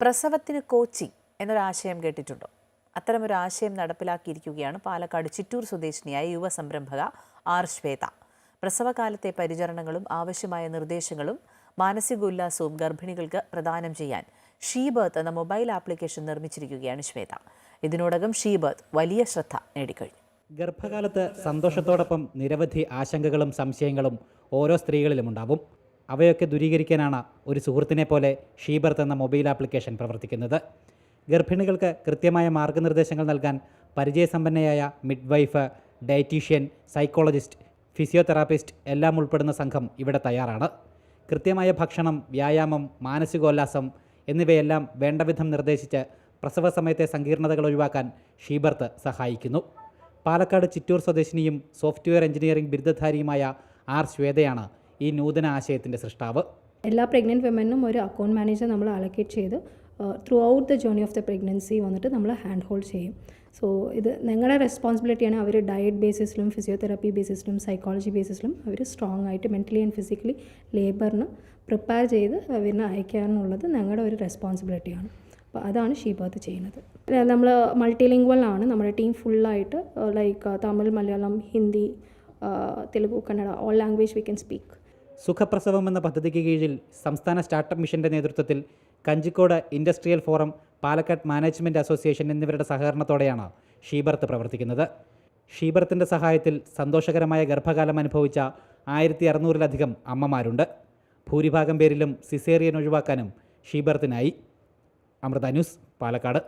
പ്രസവത്തിന് കോച്ചിങ് എന്നൊരാശയം കേട്ടിട്ടുണ്ടോ? അത്തരമൊരു ആശയം നടപ്പിലാക്കിയിരിക്കുകയാണ് പാലക്കാട് ചിറ്റൂർ സ്വദേശിനിയായ യുവ സംരംഭക ആർ ശ്വേത. പ്രസവകാലത്തെ പരിചരണങ്ങളും ആവശ്യമായ നിർദ്ദേശങ്ങളും മാനസികോല്ലാസവും ഗർഭിണികൾക്ക് പ്രദാനം ചെയ്യാൻ ഷീബർത്ത് എന്ന മൊബൈൽ ആപ്ലിക്കേഷൻ നിർമ്മിച്ചിരിക്കുകയാണ് ശ്വേത. ഇതിനോടകം ഷീബർത്ത് വലിയ ശ്രദ്ധ നേടിക്കഴിഞ്ഞു. ഗർഭകാലത്ത് സന്തോഷത്തോടൊപ്പം നിരവധി ആശങ്കകളും സംശയങ്ങളും ഓരോ സ്ത്രീകളിലും ഉണ്ടാവും. അവയൊക്കെ ദൂരീകരിക്കാനാണ് ഒരു സുഹൃത്തിനെ പോലെ ഷീബർത്ത് എന്ന മൊബൈൽ ആപ്ലിക്കേഷൻ പ്രവർത്തിക്കുന്നത്. ഗർഭിണികൾക്ക് കൃത്യമായ മാർഗ്ഗനിർദ്ദേശങ്ങൾ നൽകാൻ പരിചയസമ്പന്നയായ മിഡ്വൈഫ്, ഡയറ്റീഷ്യൻ, സൈക്കോളജിസ്റ്റ്, ഫിസിയോതെറാപ്പിസ്റ്റ് എല്ലാം ഉൾപ്പെടുന്ന സംഘം ഇവിടെ തയ്യാറാണ്. കൃത്യമായ ഭക്ഷണം, വ്യായാമം, മാനസികോല്ലാസം എന്നിവയെല്ലാം വേണ്ടവിധം നിർദ്ദേശിച്ച് പ്രസവ സമയത്തെ സങ്കീർണതകൾ ഒഴിവാക്കാൻ ഷീബർത്ത് സഹായിക്കുന്നു. പാലക്കാട് ചിറ്റൂർ സ്വദേശിനിയും സോഫ്റ്റ്വെയർ എഞ്ചിനീയറിംഗ് ബിരുദധാരിയുമായ ആർ ശ്വേതയാണ് ഈ നൂതന ആശയത്തിൻ്റെ സൃഷ്ടാവ്. എല്ലാ പ്രഗ്നൻറ്റ് വിമനും ഒരു അക്കൗണ്ട് മാനേജർ നമ്മൾ അലക്കേറ്റ് ചെയ്ത് throughout the journey of the pregnancy വന്നിട്ട് നമ്മൾ ഹാൻഡ് ഹോൾഡ് ചെയ്യും. സോ ഇത് നിങ്ങളുടെ റെസ്പോൺസിബിലിറ്റിയാണ്. അവർ ഡയറ്റ് ബേസിസിലും ഫിസിയോതെറാപ്പി ബേസിസിലും സൈക്കോളജി ബേസിസിലും അവർ സ്ട്രോങ് ആയിട്ട് മെൻ്റലി ആൻഡ് ഫിസിക്കലി ലേബറിന് പ്രിപ്പയർ ചെയ്ത് അവരിനെ അയക്കാനുള്ളത് ഞങ്ങളുടെ ഒരു റെസ്പോൺസിബിലിറ്റിയാണ്. അപ്പോൾ അതാണ് ഷീബർത്ത് ചെയ്യുന്നത്. നമ്മൾ മൾട്ടിലിംഗ്വൽ ആണ്. നമ്മുടെ ടീം ഫുള്ളായിട്ട് like Tamil, Malayalam, Hindi, Telugu, Kannada all language we can speak. സുഖപ്രസവം എന്ന പദ്ധതിക്ക് കീഴിൽ സംസ്ഥാന സ്റ്റാർട്ടപ്പ് മിഷൻ്റെ നേതൃത്വത്തിൽ Kanjikode industrial forum, Palakkad management association എന്നിവരുടെ സഹകരണത്തോടെയാണ് ഷീബർത്ത് പ്രവർത്തിക്കുന്നത്. ഷീബർത്തിൻ്റെ സഹായത്തിൽ സന്തോഷകരമായ ഗർഭകാലം അനുഭവിച്ച 1600-ലധികം അമ്മമാരുണ്ട്. ഭൂരിഭാഗം പേരിലും സിസേറിയൻ ഒഴിവാക്കാനും ഷീബർത്തിനായി. അമൃത ന്യൂസ്, പാലക്കാട്.